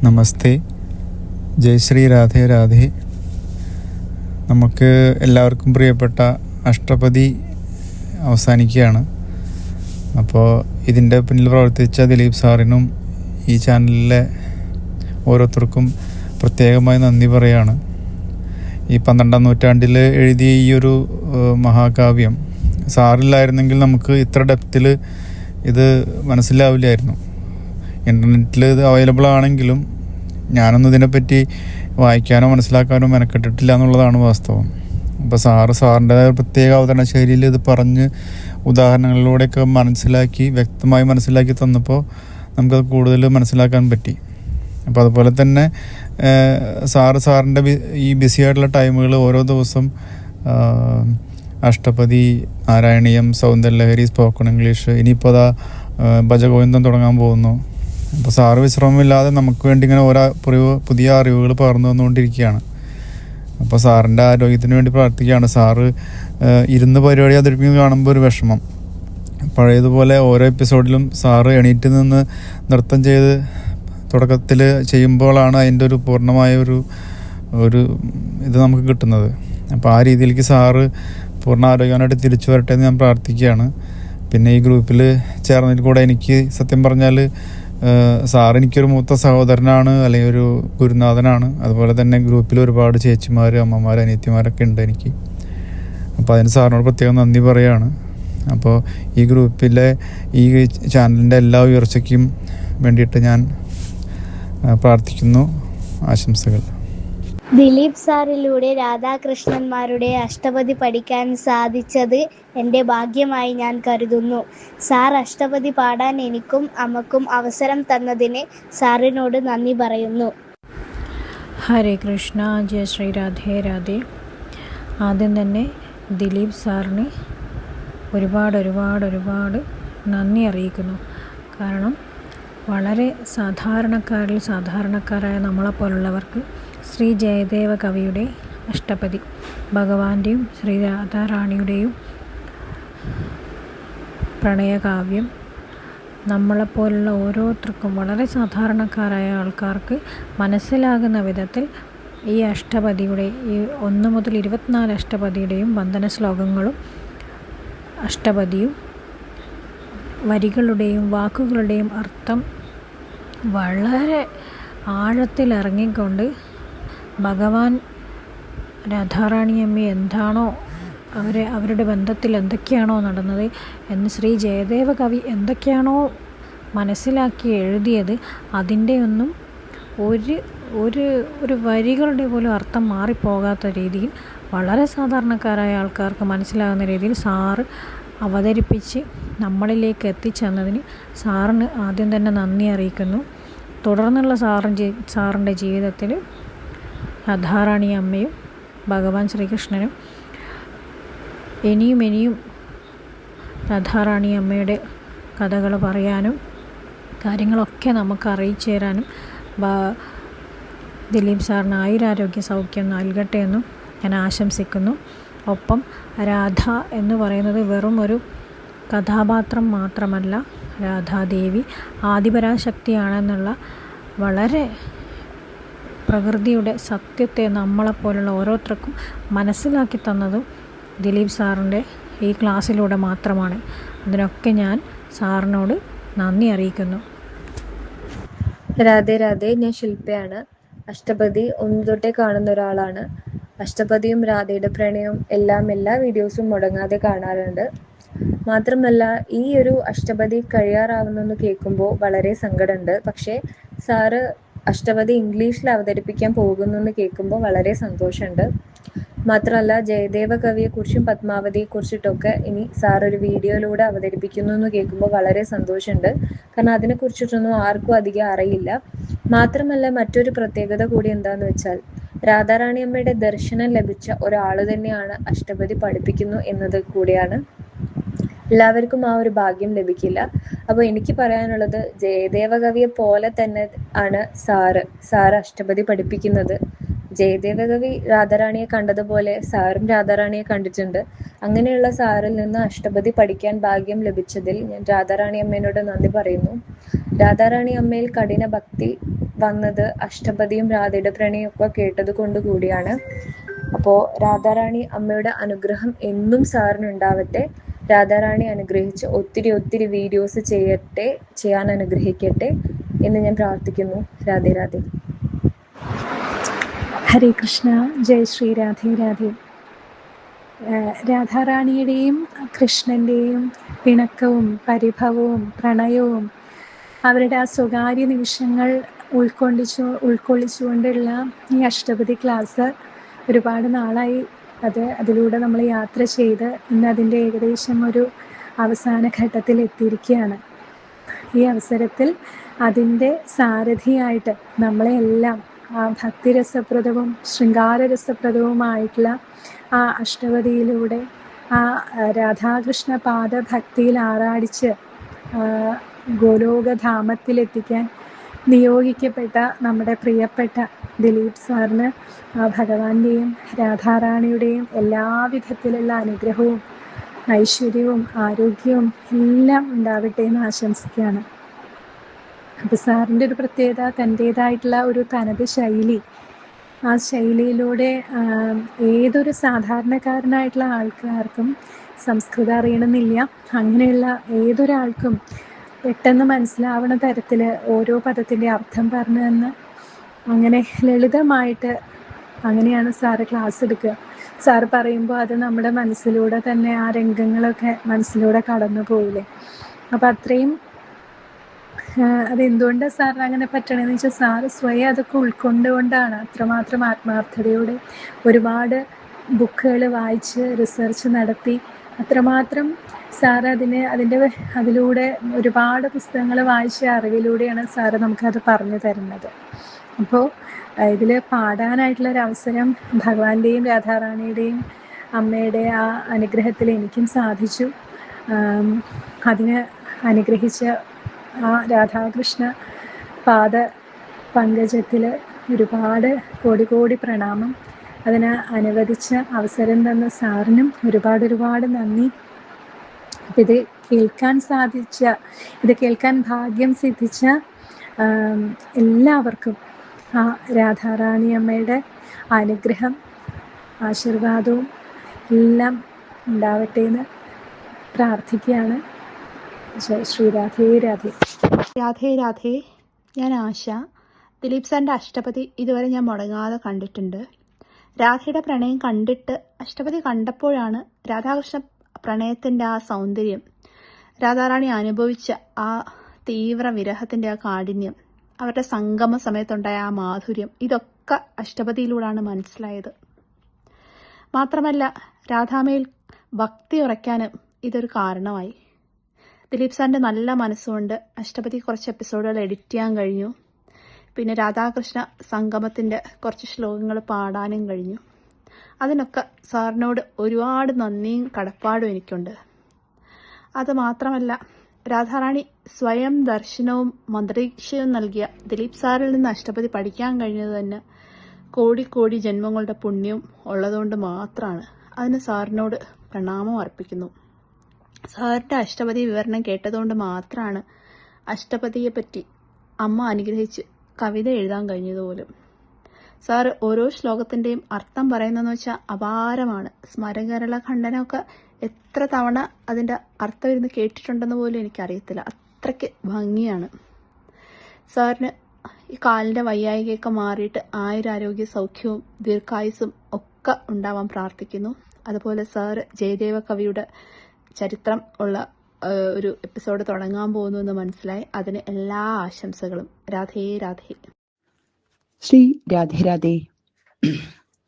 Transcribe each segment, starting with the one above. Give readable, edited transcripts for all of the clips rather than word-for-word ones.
നമസ്തേ, ജയ് ശ്രീ രാധേ രാധേ. നമുക്ക് എല്ലാവർക്കും പ്രിയപ്പെട്ട അഷ്ടപതി അവസാനിക്കുകയാണ്. അപ്പോൾ ഇതിൻ്റെ പിന്നിൽ പ്രവർത്തിച്ച ദിലീപ് സാറിനും ഈ ചാനലിലെ ഓരോരുത്തർക്കും പ്രത്യേകമായി നന്ദി പറയുകയാണ്. ഈ 12ാം നൂറ്റാണ്ടിൽ എഴുതിയ ഈ ഒരു മഹാകാവ്യം സാറില്ലായിരുന്നെങ്കിൽ നമുക്ക് ഇത്ര ഡെപ്തിൽ ഇത് മനസ്സിലാവില്ലായിരുന്നു. ഇൻ്റർനെറ്റിൽ ഇത് അവൈലബിൾ ആണെങ്കിലും ഞാനൊന്നും ഇതിനെപ്പറ്റി വായിക്കാനോ മനസ്സിലാക്കാനോ മെനക്കെട്ടിട്ടില്ല എന്നുള്ളതാണ് വാസ്തവം. അപ്പോൾ സാറിൻ്റെതായ പ്രത്യേക അവതരണ ശൈലിയിൽ ഇത് പറഞ്ഞ് ഉദാഹരണങ്ങളിലൂടെയൊക്കെ വ്യക്തമായി മനസ്സിലാക്കി തന്നപ്പോൾ നമുക്കത് കൂടുതൽ മനസ്സിലാക്കാൻ പറ്റി. അപ്പോൾ അതുപോലെ തന്നെ സാറിൻ്റെ ഈ ബിസി ആയിട്ടുള്ള ടൈമുകൾ ഓരോ ദിവസം അഷ്ടപതി, നാരായണീയം, സൗന്ദര്യലഹരി, സ്പോക്കൺ ഇംഗ്ലീഷ്, ഇനിയിപ്പോൾ അതാ ഭജഗോവിന്ദം തുടങ്ങാൻ പോകുന്നു. അപ്പോൾ സാറ് വിശ്രമമില്ലാതെ നമുക്ക് വേണ്ടി ഇങ്ങനെ ഓരോ പുതിയ അറിവുകൾ പകർന്നു തന്നുകൊണ്ടിരിക്കുകയാണ്. അപ്പോൾ സാറിൻ്റെ ആരോഗ്യത്തിന് വേണ്ടി പ്രാർത്ഥിക്കുകയാണ്. സാറ് ഇരുന്ന് പരിപാടി അവതരിപ്പിക്കുന്നത് കാണുമ്പോൾ ഒരു വിഷമം. പഴയതുപോലെ ഓരോ എപ്പിസോഡിലും സാറ് എണീറ്റ് നിന്ന് നൃത്തം ചെയ്ത് തുടക്കത്തിൽ ചെയ്യുമ്പോഴാണ് അതിൻ്റെ ഒരു പൂർണ്ണമായ ഒരു ഇത് നമുക്ക് കിട്ടുന്നത്. അപ്പോൾ ആ രീതിയിലേക്ക് സാറ് പൂർണ്ണ ആരോഗ്യമായിട്ട് തിരിച്ചു വരട്ടെ എന്ന് ഞാൻ പ്രാർത്ഥിക്കുകയാണ്. പിന്നെ ഈ ഗ്രൂപ്പിൽ ചേർന്നതിൽ കൂടെ എനിക്ക് സത്യം പറഞ്ഞാൽ സാർ എനിക്കൊരു മൂത്ത സഹോദരനാണ്, അല്ലെങ്കിൽ ഒരു ഗുരുനാഥനാണ്. അതുപോലെ തന്നെ ഗ്രൂപ്പിൽ ഒരുപാട് ചേച്ചിമാർ, അമ്മമാർ, അനിയത്തിമാരൊക്കെ ഉണ്ട് എനിക്ക്. അപ്പോൾ അതിന് സാറിനോട് പ്രത്യേകം നന്ദി പറയുകയാണ്. അപ്പോൾ ഈ ഗ്രൂപ്പിലെ ഈ ചാനലിൻ്റെ എല്ലാ ഉയർച്ചയ്ക്കും വേണ്ടിയിട്ട് ഞാൻ പ്രാർത്ഥിക്കുന്നു. ആശംസകൾ. ദിലീപ് സാറിലൂടെ രാധാകൃഷ്ണന്മാരുടെ അഷ്ടപതി പഠിക്കാൻ സാധിച്ചത് എൻ്റെ ഭാഗ്യമായി ഞാൻ കരുതുന്നു. സാർ അഷ്ടപതി പാടാൻ എനിക്കും അമ്മക്കും അവസരം തന്നതിന് സാറിനോട് നന്ദി പറയുന്നു. ഹരേ കൃഷ്ണ, ജയ ശ്രീ രാധേ രാധേ. ആദ്യം തന്നെ ദിലീപ് സാറിന് ഒരുപാട് നന്ദി അറിയിക്കുന്നു. കാരണം വളരെ സാധാരണക്കാരായ നമ്മളെപ്പോലുള്ളവർക്ക് ശ്രീ ജയദേവ കവിയുടെ അഷ്ടപതി, ഭഗവാന്റെയും ശ്രീ രാധാറാണിയുടെയും പ്രണയകാവ്യം നമ്മളെപ്പോലുള്ള ഓരോരുത്തർക്കും, വളരെ സാധാരണക്കാരായ ആൾക്കാർക്ക് മനസ്സിലാകുന്ന വിധത്തിൽ ഈ അഷ്ടപതിയുടെ ഈ 1 മുതൽ 24 അഷ്ടപതിയുടെയും വന്ദന ശ്ലോകങ്ങളും അഷ്ടപതിയും വരികളുടെയും വാക്കുകളുടെയും അർത്ഥം വളരെ ആഴത്തിലിറങ്ങിക്കൊണ്ട് ഭഗവാൻ രാധാറാണിയമ്മ എന്താണോ അവരുടെ ബന്ധത്തിൽ എന്തൊക്കെയാണോ നടന്നത് എന്ന് ശ്രീ ജയദേവ കവി എന്തൊക്കെയാണോ മനസ്സിലാക്കി എഴുതിയത് അതിൻ്റെ ഒന്നും ഒരു വരികളുടെ പോലും അർത്ഥം മാറിപ്പോകാത്ത രീതിയിൽ വളരെ സാധാരണക്കാരായ ആൾക്കാർക്ക് മനസ്സിലാകുന്ന രീതിയിൽ സാറ് അവതരിപ്പിച്ച് നമ്മളിലേക്ക് എത്തിച്ചെന്നതിന് സാറിന് ആദ്യം തന്നെ നന്ദി അറിയിക്കുന്നു. തുടർന്നുള്ള സാറിൻ്റെ ജീവിതത്തിൽ രാധാറാണി അമ്മയും ഭഗവാൻ ശ്രീകൃഷ്ണനും ഇനിയും രാധാറാണി അമ്മയുടെ കഥകൾ പറയാനും കാര്യങ്ങളൊക്കെ നമുക്ക് അറിയിച്ചു തരാനും ദിലീപ് സാറിന് ആയുരാരോഗ്യ സൗഖ്യം നൽകട്ടെ എന്നും ഞാൻ ആശംസിക്കുന്നു. ഒപ്പം രാധ എന്ന് പറയുന്നത് വെറും ഒരു കഥാപാത്രം മാത്രമല്ല, രാധാദേവി ആദിപരാശക്തിയാണെന്നുള്ള വളരെ പ്രകൃതിയുടെ സത്യത്തെ നമ്മളെപ്പോലുള്ള ഓരോരുത്തർക്കും മനസ്സിലാക്കി തന്നതും ദിലീപ് സാറിൻ്റെ ഈ ക്ലാസ്സിലൂടെ മാത്രമാണ്. അതിനൊക്കെ ഞാൻ സാറിനോട് നന്ദി അറിയിക്കുന്നു. രാധേ രാധേ. ഞാൻ ശില്പയാണ്. അഷ്ടപതി ഒന്ന് തൊട്ടേ കാണുന്ന ഒരാളാണ്. അഷ്ടപതിയും രാധയുടെ പ്രണയവും എല്ലാ വീഡിയോസും മുടങ്ങാതെ കാണാറുണ്ട്. മാത്രമല്ല, ഈ ഒരു അഷ്ടപതി കഴിയാറാവുന്നെന്ന് കേൾക്കുമ്പോൾ വളരെ സങ്കടമുണ്ട്. പക്ഷേ സാറ് അഷ്ടപതി ഇംഗ്ലീഷിൽ അവതരിപ്പിക്കാൻ പോകുന്നെന്ന് കേൾക്കുമ്പോൾ വളരെ സന്തോഷമുണ്ട്. മാത്രമല്ല, ജയദേവ കവിയെക്കുറിച്ചും പത്മാവതിയെക്കുറിച്ചിട്ടൊക്കെ ഇനി സാർ ഒരു വീഡിയോയിലൂടെ അവതരിപ്പിക്കുന്നു എന്ന് കേൾക്കുമ്പോൾ വളരെ സന്തോഷമുണ്ട്. കാരണം അതിനെക്കുറിച്ചിട്ടൊന്നും ആർക്കും അധികം അറിയില്ല. മാത്രമല്ല, മറ്റൊരു പ്രത്യേകത കൂടി എന്താണെന്ന് വെച്ചാൽ, രാധാറാണി അമ്മയുടെ ദർശനം ലഭിച്ച ഒരാൾ തന്നെയാണ് അഷ്ടപതി പഠിപ്പിക്കുന്നു എന്നത് കൂടിയാണ്. എല്ലാവർക്കും ആ ഒരു ഭാഗ്യം ലഭിക്കില്ല. അപ്പോൾ എനിക്ക് പറയാനുള്ളത്, ജയദേവ കവിയെ പോലെ തന്നെ ആണ് സാറ് അഷ്ടപതി പഠിപ്പിക്കുന്നത്. ജയദേവ കവി രാധാറാണിയെ കണ്ടതുപോലെ സാറും രാധാറാണിയെ കണ്ടിട്ടുണ്ട്. അങ്ങനെയുള്ള സാറിൽ നിന്ന് അഷ്ടപതി പഠിക്കാൻ ഭാഗ്യം ലഭിച്ചതിൽ ഞാൻ രാധാറാണി അമ്മേനോട് നന്ദി പറയുന്നു. രാധാറാണി അമ്മയിൽ കഠിന ഭക്തി വന്നത് അഷ്ടപതിയും രാധയുടെ പ്രണയമൊക്കെ കേട്ടത് കൊണ്ട് കൂടിയാണ്. അപ്പോൾ രാധാറാണി അമ്മയുടെ അനുഗ്രഹം എന്നും സാറിന് ഉണ്ടാവട്ടെ. രാധാറാണി അനുഗ്രഹിച്ച് ഒത്തിരി വീഡിയോസ് ചെയ്യാൻ അനുഗ്രഹിക്കട്ടെ എന്ന് ഞാൻ പ്രാർത്ഥിക്കുന്നു. രാധേ രാധേ. ഹരേ കൃഷ്ണ. ജയ് ശ്രീ രാധേ രാധേ. രാധാറാണിയുടെയും കൃഷ്ണൻ്റെയും പിണക്കവും പരിഭവവും പ്രണയവും അവരുടെ ആ സ്വകാര്യ നിമിഷങ്ങൾ ഉൾക്കൊള്ളിച്ചുകൊണ്ടുള്ള ഈ അഷ്ടപതി ക്ലാസ് ഒരുപാട് നാളായി അതിലൂടെ നമ്മൾ യാത്ര ചെയ്ത് ഇന്ന് അതിൻ്റെ ഏകദേശം ഒരു അവസാന ഘട്ടത്തിൽ എത്തിയിരിക്കുകയാണ്. ഈ അവസരത്തിൽ അതിൻ്റെ സാരഥിയായിട്ട് നമ്മളെല്ലാം ആ ഭക്തിരസപ്രദവും ശൃംഗാരരസപ്രദവുമായിട്ടുള്ള ആ അഷ്ടപതിയിലൂടെ ആ രാധാകൃഷ്ണ പാദഭക്തിയിൽ ആറാടിച്ച് ഗോലോകധാമത്തിലെത്തിക്കാൻ നിയോഗിക്കപ്പെട്ട നമ്മുടെ പ്രിയപ്പെട്ട ദിലീപ് സാറിന് ഭഗവാന്റെയും രാധാറാണിയുടെയും എല്ലാവിധത്തിലുള്ള അനുഗ്രഹവും ഐശ്വര്യവും ആരോഗ്യവും എല്ലാം ഉണ്ടാവട്ടെ എന്ന് ആശംസിക്കുകയാണ്. അപ്പോൾ സാറിൻ്റെ ഒരു പ്രത്യേകത തൻ്റേതായിട്ടുള്ള ഒരു തനത് ശൈലി, ആ ശൈലിയിലൂടെ ഏതൊരു സാധാരണക്കാരനായിട്ടുള്ള ആൾക്കാർക്കും സംസ്കൃതം അറിയണമെന്നില്ല, അങ്ങനെയുള്ള ഏതൊരാൾക്കും പെട്ടെന്ന് മനസ്സിലാവുന്ന തരത്തിൽ ഓരോ പദത്തിൻ്റെ അർത്ഥം പറഞ്ഞു തന്ന് അങ്ങനെ ലളിതമായിട്ട് അങ്ങനെയാണ് സാറ് ക്ലാസ് എടുക്കുക. സാറ് പറയുമ്പോൾ അത് നമ്മുടെ മനസ്സിലൂടെ തന്നെ ആ രംഗങ്ങളൊക്കെ മനസ്സിലൂടെ കടന്നു പോവില്ലേ. അപ്പം അത്രയും അതെന്തുകൊണ്ടാണ് സാറിന് അങ്ങനെ പറ്റണമെന്ന് വെച്ചാൽ സാറ് സ്വയം അതൊക്കെ ഉൾക്കൊണ്ടുകൊണ്ടാണ് അത്രമാത്രം ആത്മാർത്ഥതയോടെ ഒരുപാട് ബുക്കുകൾ വായിച്ച് റിസർച്ച് നടത്തി അത്രമാത്രം സാറ് അതിലൂടെ ഒരുപാട് പുസ്തകങ്ങൾ വായിച്ച അറിവിലൂടെയാണ് സാറ് നമുക്കത് പറഞ്ഞു തരുന്നത്. അപ്പോൾ ഇതിൽ പാടാനായിട്ടുള്ളൊരവസരം ഭഗവാന്റെയും രാധാറാണിയുടെയും അമ്മയുടെ ആ അനുഗ്രഹത്തിൽ എനിക്കും സാധിച്ചു. അതിന് അനുഗ്രഹിച്ച ആ രാധാകൃഷ്ണ പാദ പങ്കജത്തിൽ ഒരുപാട് കോടി പ്രണാമം. അതിന് അനുവദിച്ച അവസരം തന്ന സാറിനും ഒരുപാട് നന്ദി. ഇത് കേൾക്കാൻ ഭാഗ്യം സിദ്ധിച്ച എല്ലാവർക്കും ആ രാധാറാണി അമ്മയുടെ അനുഗ്രഹം ആശീർവാദവും എല്ലാം ഉണ്ടാവട്ടെ എന്ന് പ്രാർത്ഥിക്കുകയാണ്. ജയ് ശ്രീ രാധേ രാധേ. രാധേ രാധേ. ഞാൻ ആശ. ദിലീപ് സാറിൻ്റെ അഷ്ടപതി ഇതുവരെ ഞാൻ മുടങ്ങാതെ കണ്ടിട്ടുണ്ട്. രാധയുടെ പ്രണയം കണ്ടിട്ട് അഷ്ടപതി കണ്ടപ്പോഴാണ് രാധാകൃഷ്ണ പ്രണയത്തിൻ്റെ ആ സൗന്ദര്യം, രാധാറാണി അനുഭവിച്ച ആ തീവ്ര വിരഹത്തിൻ്റെ ആ കാഠിന്യം, അവരുടെ സംഗമ സമയത്തുണ്ടായ ആ മാധുര്യം, ഇതൊക്കെ അഷ്ടപതിയിലൂടെയാണ് മനസ്സിലായത്. മാത്രമല്ല രാധാമയിൽ ഭക്തി ഉറയ്ക്കാനും ഇതൊരു കാരണമായി. ദിലീപ് സാറിൻ്റെ നല്ല മനസ്സുകൊണ്ട് അഷ്ടപതി കുറച്ച് എപ്പിസോഡുകൾ എഡിറ്റ് ചെയ്യാൻ കഴിഞ്ഞു. പിന്നെ രാധാകൃഷ്ണ സംഗമത്തിൻ്റെ കുറച്ച് ശ്ലോകങ്ങൾ പാടാനും കഴിഞ്ഞു. അതിനൊക്കെ സാറിനോട് ഒരുപാട് നന്ദിയും കടപ്പാടും എനിക്കുണ്ട്. അതുമാത്രമല്ല രാധാറാണി സ്വയം ദർശനവും മന്ത്രീക്ഷയും നൽകിയ ദിലീപ് സാറിൽ നിന്ന് അഷ്ടപതി പഠിക്കാൻ കഴിഞ്ഞത് തന്നെ കോടി ജന്മങ്ങളുടെ പുണ്യവും ഉള്ളതുകൊണ്ട് മാത്രമാണ്. അതിന് സാറിനോട് പ്രണാമം അർപ്പിക്കുന്നു. സാറിൻ്റെ അഷ്ടപതി വിവരണം കേട്ടതുകൊണ്ട് മാത്രമാണ് അഷ്ടപതിയെപ്പറ്റി അമ്മ അനുഗ്രഹിച്ച് കവിത എഴുതാൻ കഴിഞ്ഞതുപോലും. സാറ് ഓരോ ശ്ലോകത്തിൻ്റെയും അർത്ഥം പറയുന്നതെന്ന് വെച്ചാൽ അപാരമാണ്. സ്മരകരള ഖണ്ഡനമൊക്കെ എത്ര തവണ അതിൻ്റെ അർത്ഥം ഇരുന്ന് കേട്ടിട്ടുണ്ടെന്ന് പോലും എനിക്കറിയത്തില്ല, അത്രയ്ക്ക് ഭംഗിയാണ്. സാറിന് ഈ കാലിൻ്റെ വയ്യായികയൊക്കെ മാറിയിട്ട് ആയുരാരോഗ്യ സൗഖ്യവും ദീർഘായുസ്സും ഒക്കെ ഉണ്ടാവാൻ പ്രാർത്ഥിക്കുന്നു. അതുപോലെ സാറ് ജയദേവ കവിയുടെ ചരിത്രം ഉള്ള ഒരു എപ്പിസോഡ് തുടങ്ങാൻ പോകുന്നു എന്ന് മനസ്സിലായി. അതിന് എല്ലാ ആശംസകളും. രാധേ രാധേ. ശ്രീ രാധേ രാധേ.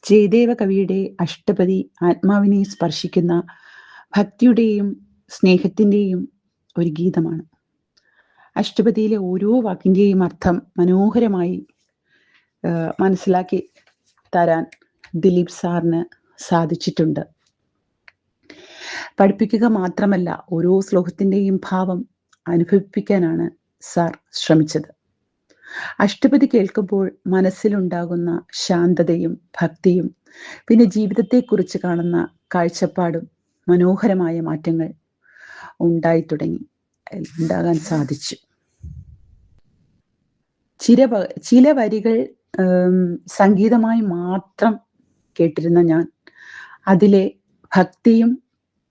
ജയദേവ കവിയുടെ അഷ്ടപതി ആത്മാവിനെ സ്പർശിക്കുന്ന ഭക്തിയുടെയും സ്നേഹത്തിൻ്റെയും ഒരു ഗീതമാണ്. അഷ്ടപതിയിലെ ഓരോ വാക്കിൻ്റെയും അർത്ഥം മനോഹരമായി മനസ്സിലാക്കി തരാൻ ദിലീപ് സാറിന് സാധിച്ചിട്ടുണ്ട്. പഠിപ്പിക്കുക മാത്രമല്ല, ഓരോ ശ്ലോകത്തിൻ്റെയും ഭാവം അനുഭവിപ്പിക്കാനാണ് സാർ ശ്രമിച്ചത്. അഷ്ടപതി കേൾക്കുമ്പോൾ മനസ്സിലുണ്ടാകുന്ന ശാന്തതയും ഭക്തിയും പിന്നെ ജീവിതത്തെക്കുറിച്ച് കാണുന്ന കാഴ്ചപ്പാടും മനോഹരമായ മാറ്റങ്ങൾ ഉണ്ടാകാൻ സാധിച്ചു. ചില വരികൾ സംഗീതമായി മാത്രം കേട്ടിരുന്ന ഞാൻ അതിലെ ഭക്തിയും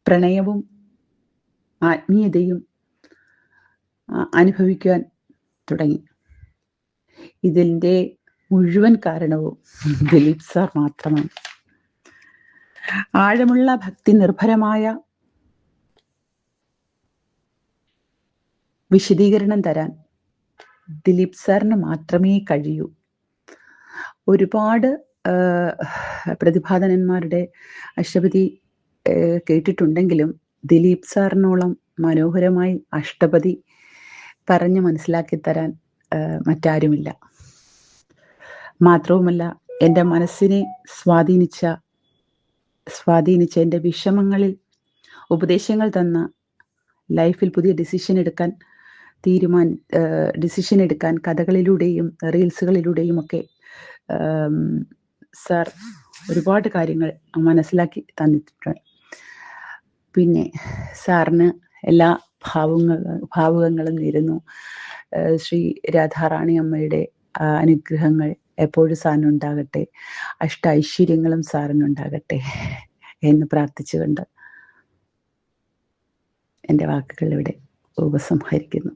പ്രണയവും ആത്മീയതയും അനുഭവിക്കുവാൻ തുടങ്ങി. ഇതിൻ്റെ മുഴുവൻ കാരണവും ദിലീപ് സാർ മാത്രമാണ്. ആഴമുള്ള ഭക്തി നിർഭരമായ വിശദീകരണം തരാൻ ദിലീപ് സാറിന് മാത്രമേ കഴിയൂ. ഒരുപാട് പ്രതിഭാധനന്മാരുടെ അഷ്ടപതി കേട്ടിട്ടുണ്ടെങ്കിലും ദിലീപ് സാറിനോളം മനോഹരമായി അഷ്ടപതി പറഞ്ഞ് മനസ്സിലാക്കി തരാൻ മറ്റാരുമില്ല. മാത്രവുമല്ല, എൻ്റെ മനസ്സിനെ സ്വാധീനിച്ച എൻ്റെ വിഷമങ്ങളിൽ ഉപദേശങ്ങൾ തന്ന, ലൈഫിൽ പുതിയ ഡിസിഷൻ എടുക്കാൻ കഥകളിലൂടെയും റീൽസുകളിലൂടെയും ഒക്കെ സാർ ഒരുപാട് കാര്യങ്ങൾ മനസ്സിലാക്കി തന്നിട്ടുണ്ട്. പിന്നെ സാറിന് എല്ലാ ഭാവുകങ്ങളും നേരുന്നു. ശ്രീ രാധാറാണി അമ്മയുടെ അനുഗ്രഹങ്ങൾ എപ്പോഴും സാറിനുണ്ടാകട്ടെ, ഐശ്വര്യങ്ങളും സാറിനുണ്ടാകട്ടെ എന്ന് പ്രാർത്ഥിച്ചുകൊണ്ട് എൻ്റെ വാക്കുകൾ ഇവിടെ ഉപസംഹരിക്കുന്നു.